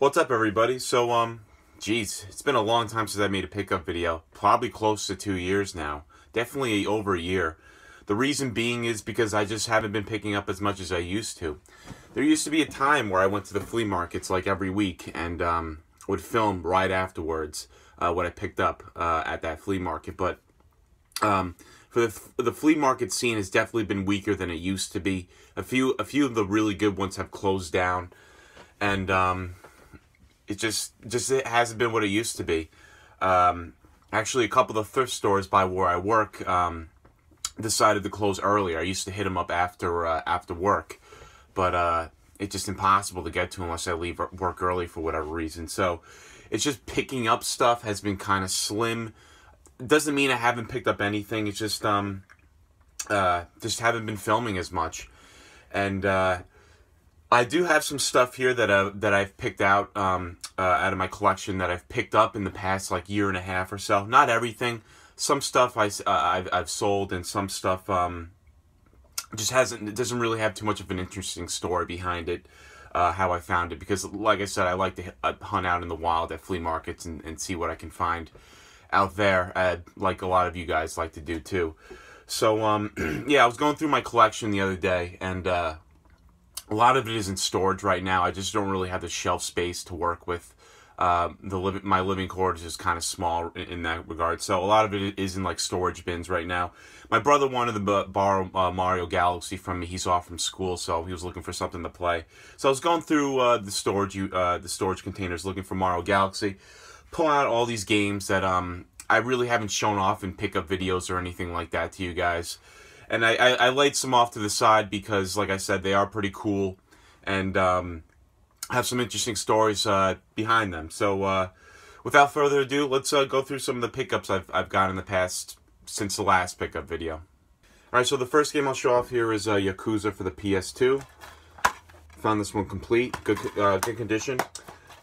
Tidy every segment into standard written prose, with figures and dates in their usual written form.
What's up, everybody? So, geez, it's been a long time since I made a pickup video. Probably close to 2 years now. Definitely over a year. The reason being is because I just haven't been picking up as much as I used to. There used to be a time where I went to the flea markets like every week and would film right afterwards what I picked up at that flea market. But for the flea market scene has definitely been weaker than it used to be. A few of the really good ones have closed down, and it just it hasn't been what it used to be. Actually, a couple of the thrift stores by where I work decided to close earlier. I used to hit them up after work, but it's just impossible to get to unless I leave work early for whatever reason. So it's just picking up stuff has been kind of slim. It doesn't mean I haven't picked up anything. It's just haven't been filming as much, and I do have some stuff here that I've picked out of my collection that I've picked up in the past like year and a half or so. Not everything. Some stuff I've sold, and some stuff it doesn't really have too much of an interesting story behind it. How I found it, because like I said, I like to hunt out in the wild at flea markets and see what I can find out there, like a lot of you guys like to do too. So yeah, I was going through my collection the other day, and a lot of it is in storage right now. I just don't really have the shelf space to work with. My living quarters is kind of small in that regard, so a lot of it is in like storage bins right now. My brother wanted to borrow Mario Galaxy from me. He's off from school, so he was looking for something to play. So I was going through the storage containers looking for Mario Galaxy, pulling out all these games that I really haven't shown off in pickup videos or anything like that to you guys. And I laid some off to the side because, like I said, they are pretty cool and have some interesting stories behind them. So without further ado, let's go through some of the pickups I've got in the past since the last pickup video. Alright, so the first game I'll show off here is Yakuza for the PS2. Found this one complete, good condition.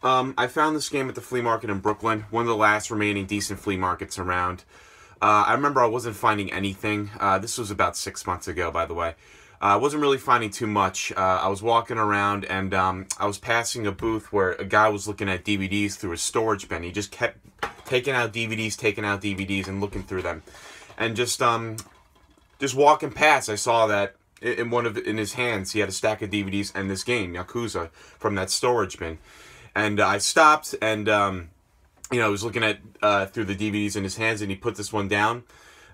I found this game at the flea market in Brooklyn, one of the last remaining decent flea markets around. I remember I wasn't finding anything. This was about 6 months ago, by the way. I wasn't really finding too much. I was walking around, and I was passing a booth where a guy was looking at DVDs through a storage bin. He just kept taking out DVDs, and looking through them. And just walking past, I saw that in his hands, he had a stack of DVDs and this game, Yakuza, from that storage bin. And I stopped, and you know, I was looking at through the DVDs in his hands, and he put this one down,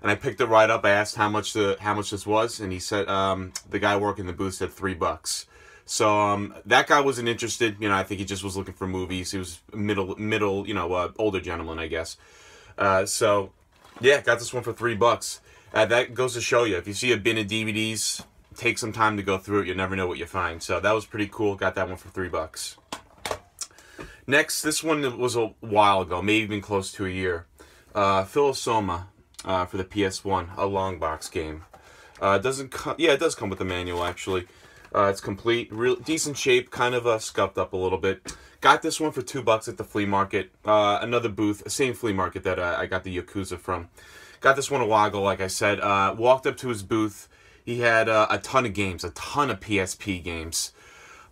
and I picked it right up. I asked how much this was, and he said the guy working the booth said $3. So that guy wasn't interested. You know, I think he just was looking for movies. He was middle, you know, older gentleman, I guess. So yeah, got this one for $3. That goes to show you, if you see a bin of DVDs, take some time to go through it. You never know what you find. So that was pretty cool. Got that one for $3. Next, this one was a while ago, maybe even close to a year. Philosoma for the PS1, a long box game. It does come with the manual actually. It's complete, real decent shape, kind of scuffed up a little bit. Got this one for $2 at the flea market. Another booth, same flea market that I got the Yakuza from. Got this one a while ago, like I said. Walked up to his booth. He had a ton of games, a ton of PSP games.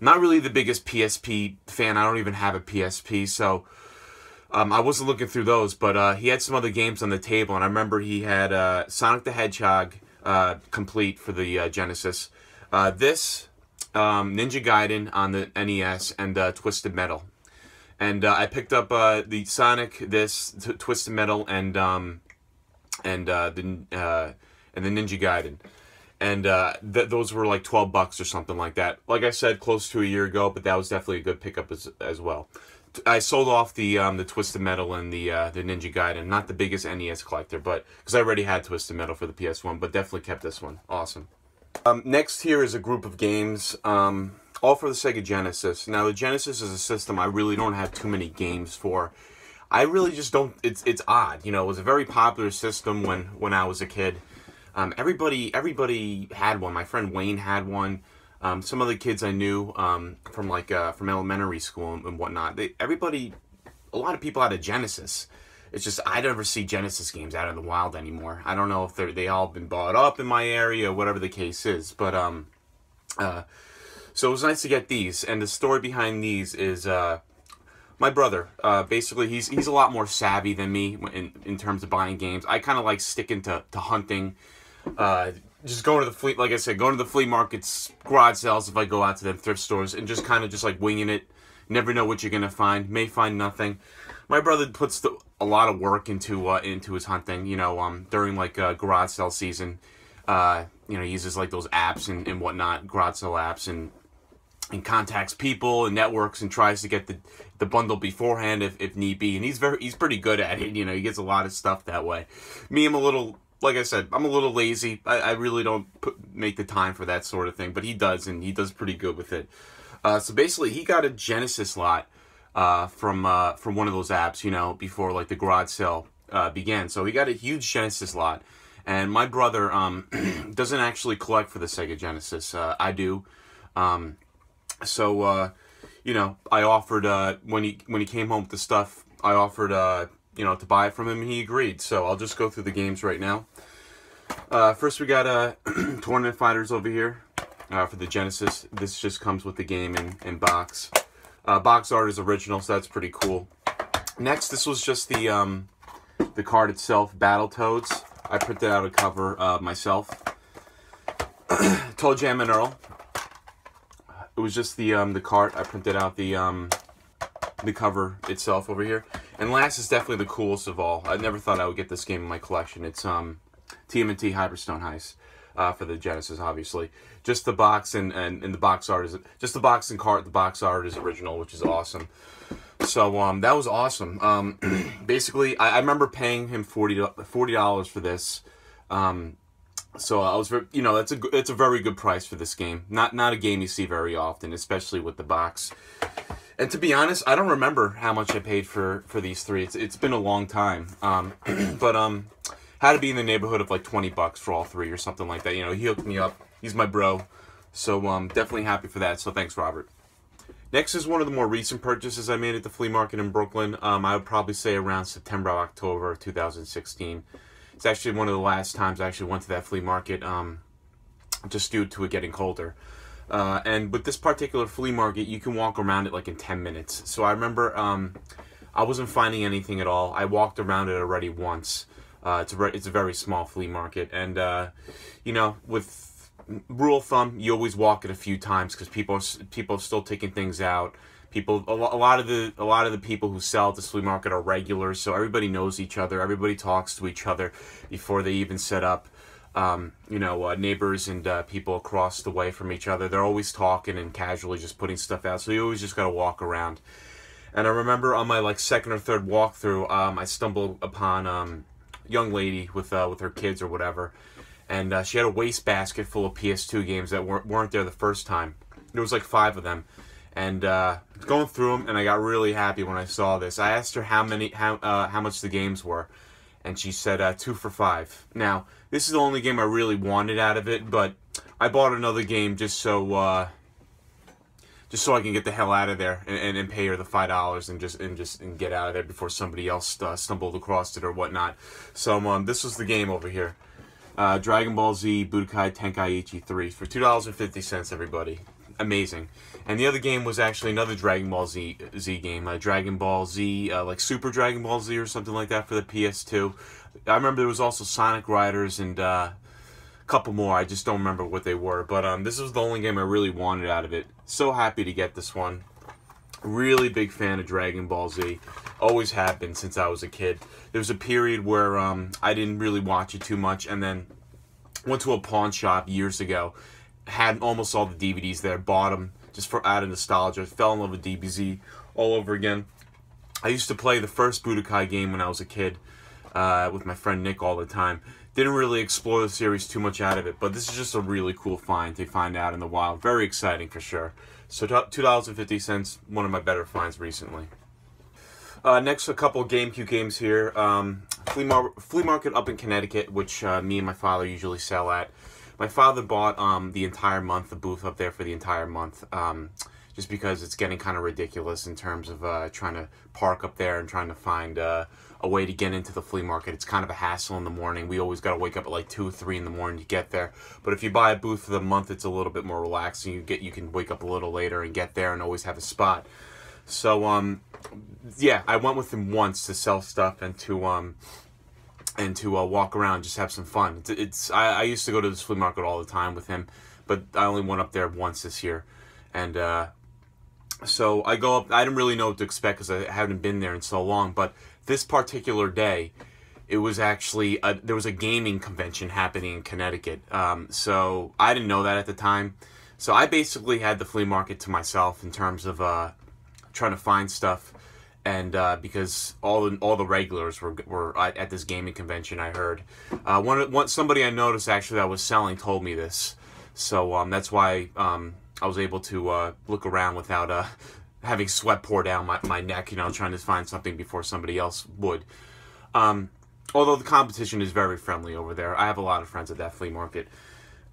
Not really the biggest PSP fan. I don't even have a PSP, so I wasn't looking through those. But he had some other games on the table, and I remember he had Sonic the Hedgehog complete for the Genesis. This, Ninja Gaiden on the NES, and Twisted Metal. And I picked up the Sonic, this, Twisted Metal, and the Ninja Gaiden. And those were like $12 or something like that. Like I said, close to a year ago, but that was definitely a good pickup as well. I sold off the Twisted Metal and the Ninja Gaiden. Not the biggest NES collector, but because I already had Twisted Metal for the PS1, but definitely kept this one. Awesome. Next here is a group of games, all for the Sega Genesis. Now the Genesis is a system I really don't have too many games for. I really just don't. It's odd, you know. It was a very popular system when I was a kid. Everybody had one. My friend Wayne had one. Some of the kids I knew from elementary school and whatnot. A lot of people had a Genesis. It's just I never see Genesis games out in the wild anymore. I don't know if they all been bought up in my area, whatever the case is. But so it was nice to get these. And the story behind these is My brother, basically, he's a lot more savvy than me in terms of buying games. I kind of like sticking to hunting, just going to the flea, like I said, going to the flea markets, garage sales if I go out to them thrift stores, and just kind of just like winging it. Never know what you're gonna find. May find nothing. My brother puts a lot of work into his hunting. You know, during like garage sale season, you know, he uses like those apps and whatnot, garage sale apps, and contacts people and networks and tries to get the bundle beforehand if need be. And he's pretty good at it. You know, he gets a lot of stuff that way. Me, I'm a little, like I said, I'm a little lazy. I really don't make the time for that sort of thing, but he does, and he does pretty good with it. So basically, he got a Genesis lot from one of those apps, you know, before like the garage sale began. So he got a huge Genesis lot, and my brother doesn't actually collect for the Sega Genesis. I do. So you know, I offered when he came home with the stuff, I offered you know, to buy it from him, and he agreed. So I'll just go through the games right now. First, we got Tournament Fighters over here. For the Genesis. This just comes with the game in box. Box art is original, so that's pretty cool. Next, this was just the card itself, Battletoads. I printed out a cover myself. Toe Jam and Earl. It was just the card. I printed out the cover itself over here. And last is definitely the coolest of all. I never thought I would get this game in my collection. It's TMNT Hyperstone Heist. For the Genesis, obviously. Just the box and the box art is just the box and card. The box art is original, which is awesome. So that was awesome. Basically, I remember paying him $40 for this. So I was, you know, it's a very good price for this game. Not a game you see very often, especially with the box. And to be honest, I don't remember how much I paid for these three. It's been a long time. But had to be in the neighborhood of like 20 bucks for all three or something like that. You know, he hooked me up. He's my bro. So definitely happy for that. So thanks, Robert. Next is one of the more recent purchases I made at the flea market in Brooklyn. I would probably say around September, October 2016. It's actually one of the last times I actually went to that flea market, just due to it getting colder. And with this particular flea market, you can walk around it like in 10 minutes. So I remember I wasn't finding anything at all. I walked around it already once. It's a very small flea market, and you know, with rule of thumb, you always walk it a few times because people are still taking things out. A lot of the people who sell at this flea market are regulars, so everybody knows each other. Everybody talks to each other before they even set up. You know, neighbors and people across the way from each other. They're always talking and casually just putting stuff out. So you always just gotta walk around. And I remember on my like second or third walkthrough, I stumbled upon young lady with her kids or whatever, and she had a wastebasket full of PS2 games that weren't there the first time. There was like 5 of them, and going through them, and I got really happy when I saw this. I asked her how much the games were, and she said 2 for $5. Now this is the only game I really wanted out of it, but I bought another game just so I can get the hell out of there and pay her the $5 and get out of there before somebody else stumbled across it or whatnot. So this was the game over here, Dragon Ball Z Budokai Tenkaichi 3 for $2.50. Everybody, amazing. And the other game was actually another Dragon Ball Z game, Dragon Ball Z like Super Dragon Ball Z or something like that for the PS2. I remember there was also Sonic Riders and couple more. I just don't remember what they were, but this was the only game I really wanted out of it. So happy to get this one. Really big fan of Dragon Ball Z. Always have been since I was a kid. There was a period where I didn't really watch it too much, and then went to a pawn shop years ago, had almost all the DVDs there, bought them just for out of nostalgia, fell in love with DBZ all over again. I used to play the first Budokai game when I was a kid with my friend Nick all the time. Didn't really explore the series too much out of it, but this is just a really cool find to find out in the wild. Very exciting for sure. So $2.50, one of my better finds recently. Next, a couple GameCube games here. Flea market up in Connecticut, which me and my father usually sell at. My father bought the entire month, the booth up there for the entire month, just because it's getting kind of ridiculous in terms of trying to park up there and trying to find a way to get into the flea market. It's kind of a hassle in the morning. We always got to wake up at like 2 or 3 in the morning to get there. But if you buy a booth for the month, it's a little bit more relaxing. You can wake up a little later and get there and always have a spot. So yeah, I went with him once to sell stuff and to walk around, just have some fun. I used to go to this flea market all the time with him, but I only went up there once this year, and so I go up. I didn't really know what to expect because I haven't been there in so long. But this particular day, it was actually there was a gaming convention happening in Connecticut. So I didn't know that at the time. So I basically had the flea market to myself in terms of trying to find stuff, and because all the regulars were at this gaming convention, I heard somebody I noticed actually that was selling told me this. So that's why I was able to look around without having sweat pour down my neck, trying to find something before somebody else would. Although the competition is very friendly over there. I have a lot of friends at that flea market.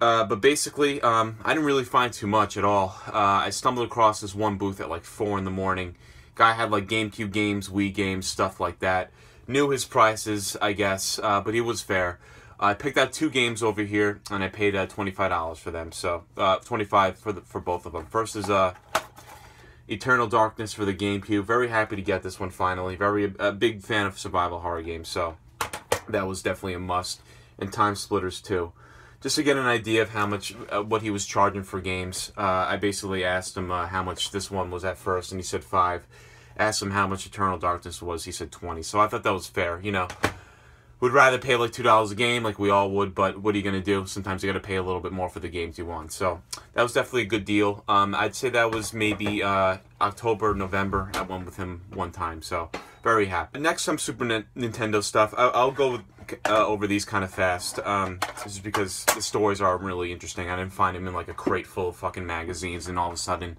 But basically, I didn't really find too much at all. I stumbled across this one booth at like 4 in the morning. Guy had like GameCube games, Wii games, stuff like that. Knew his prices, I guess, but he was fair. I picked out 2 games over here, and I paid $25 for them. So $25 for both of them. First is Eternal Darkness for the GameCube. Very happy to get this one finally. A big fan of survival horror games, so that was definitely a must. And Time Splitters too. Just to get an idea of how much what he was charging for games, I basically asked him how much this one was at first, and he said $5. Asked him how much Eternal Darkness was. He said $20. So I thought that was fair. Would rather pay like $2 a game, like we all would, but what are you going to do? Sometimes you got to pay a little bit more for the games you want. So that was definitely a good deal. I'd say that was maybe October, November. I went with him one time, so very happy. Next, some Super Nintendo stuff. I'll go over these kind of fast, just because the stories are really interesting. I didn't find them in like a crate full of fucking magazines, and all of a sudden,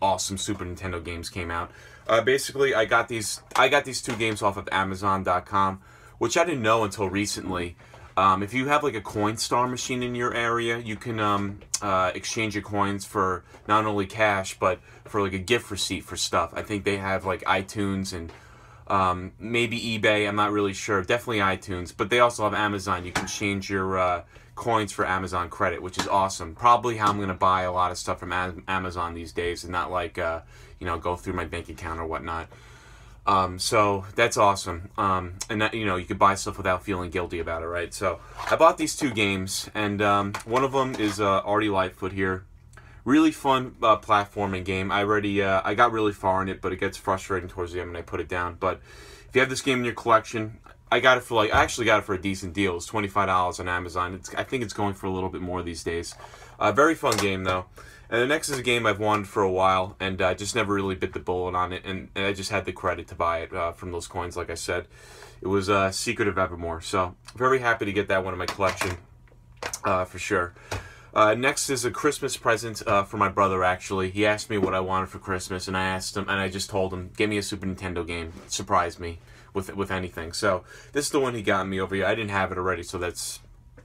awesome Super Nintendo games came out. Basically, I got these 2 games off of Amazon.com. Which I didn't know until recently. If you have like a Coinstar machine in your area, you can exchange your coins for not only cash, but for like a gift receipt for stuff. I think they have like iTunes and maybe eBay. I'm not really sure. Definitely iTunes. But they also have Amazon. You can change your coins for Amazon credit, which is awesome. Probably how I'm going to buy a lot of stuff from Amazon these days, and not like, go through my bank account or whatnot. So that's awesome. And that, you could buy stuff without feeling guilty about it, right? So I bought these 2 games, and one of them is Artie Lightfoot here. Really fun platforming game. I got really far in it, but it gets frustrating towards the end when I put it down. But if you have this game in your collection, I actually got it for a decent deal. It's $25 on Amazon. I think it's going for a little bit more these days. Very fun game though. And the next is a game I've wanted for a while, and I just never really bit the bullet on it, and I just had the credit to buy it from those coins, like I said. It was Secret of Evermore, so very happy to get that one in my collection, for sure. Next is a Christmas present for my brother, actually. He asked me what I wanted for Christmas, and I just told him, give me a Super Nintendo game. Surprise me with anything. So this is the one he got me over here. I didn't have it already, so that's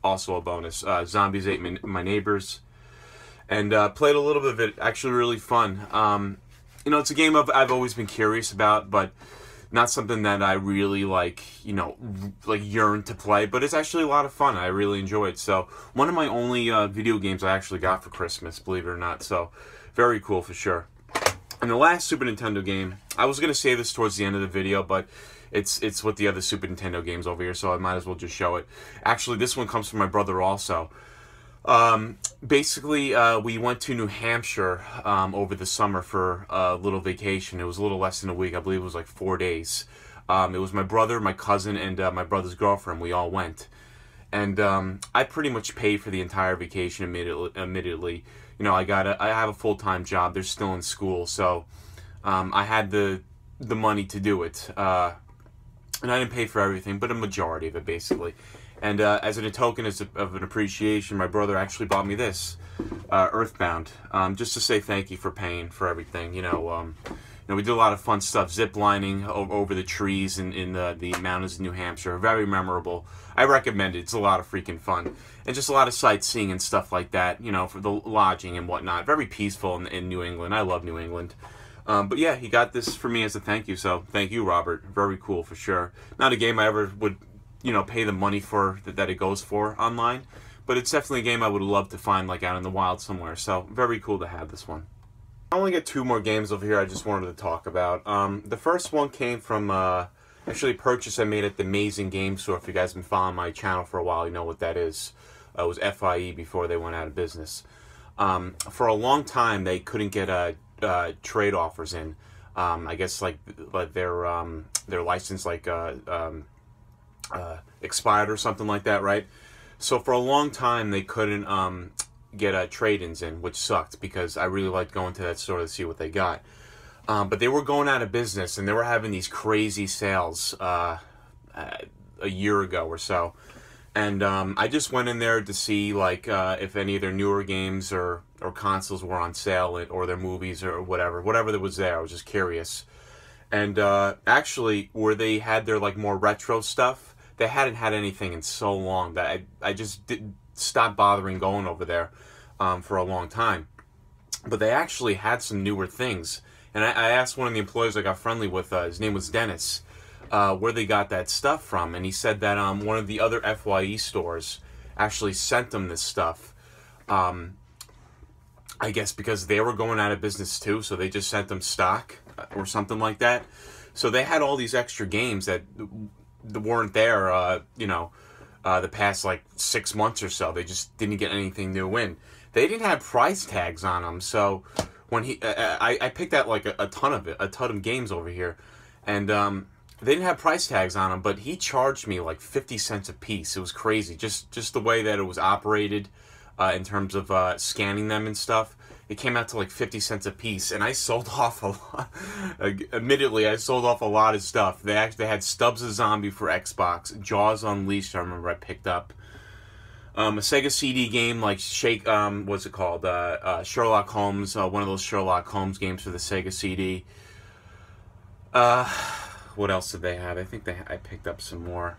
also a bonus. Zombies Ate My Neighbors. And played a little bit of it. Actually really fun. It's a game I've always been curious about, but not something that I really yearn to play, but it's actually a lot of fun. I really enjoy it. So one of my only video games I actually got for Christmas, believe it or not. So very cool for sure. And the last Super Nintendo game, I was going to save this towards the end of the video, but it's with the other Super Nintendo games over here, so I might as well just show it. Actually, this one comes from my brother also. Basically, we went to New Hampshire over the summer for a little vacation. It was a little less than a week. I believe it was like 4 days. It was my brother, my cousin, and my brother's girlfriend. We all went. And I pretty much paid for the entire vacation admittedly. I have a full-time job. They're still in school, so I had the money to do it. And I didn't pay for everything, but a majority of it, basically. And as a token of an appreciation, my brother actually bought me this, Earthbound, just to say thank you for paying for everything. We did a lot of fun stuff, zip lining over the trees in the mountains of New Hampshire. Very memorable. I recommend it. It's a lot of freaking fun. And just a lot of sightseeing and stuff like that, for the lodging and whatnot. Very peaceful in New England. I love New England. But yeah, he got this for me as a thank you, so thank you, Robert. Very cool for sure. Not a game I ever would pay the money for that it goes for online, but it's definitely a game I would love to find like out in the wild somewhere. So very cool to have this one. I only get 2 more games over here I just wanted to talk about. The first one came from actually a purchase I made at the Amazing Game Store. If you guys have been following my channel for a while, you know what that is. It was FIE before they went out of business. For a long time, they couldn't get trade offers in. I guess like their license expired or something like that, right? So for a long time, they couldn't get trade-ins in, which sucked because I really liked going to that store to see what they got. But they were going out of business, and they were having these crazy sales a year ago or so. And I just went in there to see like if any of their newer games or consoles were on sale, or their movies or whatever that was there. I was just curious. And actually, where they had their like more retro stuff, they hadn't had anything in so long that I just didn't stop bothering going over there for a long time. But they actually had some newer things. And I asked one of the employees I got friendly with, his name was Dennis, where they got that stuff from. And he said that one of the other FYE stores actually sent them this stuff. I guess because they were going out of business too, so they just sent them stock or something like that. So they had all these extra games that weren't there, the past like 6 months or so. They just didn't get anything new in. They didn't have price tags on them, so when I picked out like a ton of games over here, and they didn't have price tags on them, but he charged me like 50 cents a piece. It was crazy, just the way that it was operated in terms of scanning them and stuff. It came out to like 50 cents a piece, and I sold off a lot. Admittedly, I sold off a lot of stuff. They actually had Stubbs the Zombie for Xbox, Jaws Unleashed, I remember I picked up. A Sega CD game like what's it called? Sherlock Holmes, one of those Sherlock Holmes games for the Sega CD. What else did they have? I think I picked up some more.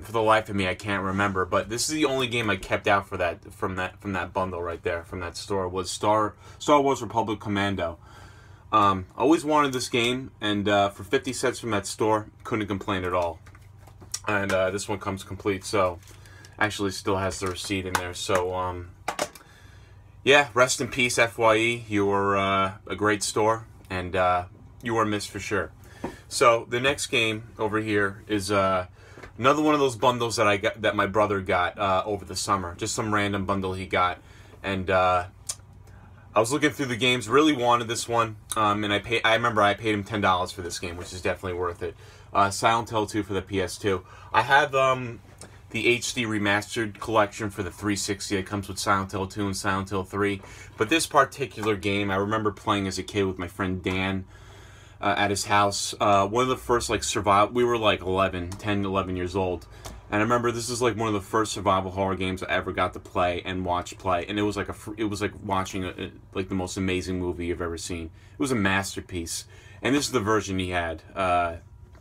For the life of me, I can't remember. But this is the only game I kept out for that from that bundle right there, from that store, was Star Wars Republic Commando. Always wanted this game, and for 50 cents from that store, couldn't complain at all. And this one comes complete, so actually still has the receipt in there. So yeah, rest in peace, FYE. You were a great store, and you were missed for sure. So the next game over here is another one of those bundles that my brother got over the summer. Just some random bundle he got, and I was looking through the games, really wanted this one, and I remember I paid him $10 for this game, which is definitely worth it. Silent Hill 2 for the PS2. I have the HD Remastered collection for the 360. It comes with Silent Hill 2 and Silent Hill 3. But this particular game, I remember playing as a kid with my friend Dan at his house. One of the first like survival. We were like 10, 11 years old. And I remember this is like one of the first survival horror games I ever got to play and watch play. And it was like watching like the most amazing movie you've ever seen. It was a masterpiece. And this is the version he had.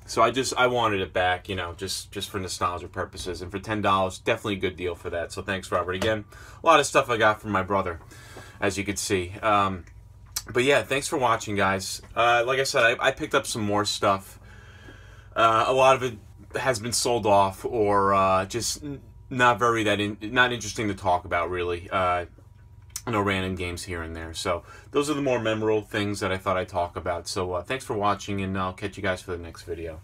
So I wanted it back, just for nostalgia purposes. And for $10, definitely a good deal for that. So thanks, Robert. Again, a lot of stuff I got from my brother, as you could see. But yeah, thanks for watching, guys. Like I said, I picked up some more stuff. A lot of it has been sold off, or just not interesting to talk about, really. Random games here and there. So those are the more memorable things that I thought I'd talk about. So thanks for watching, and I'll catch you guys for the next video.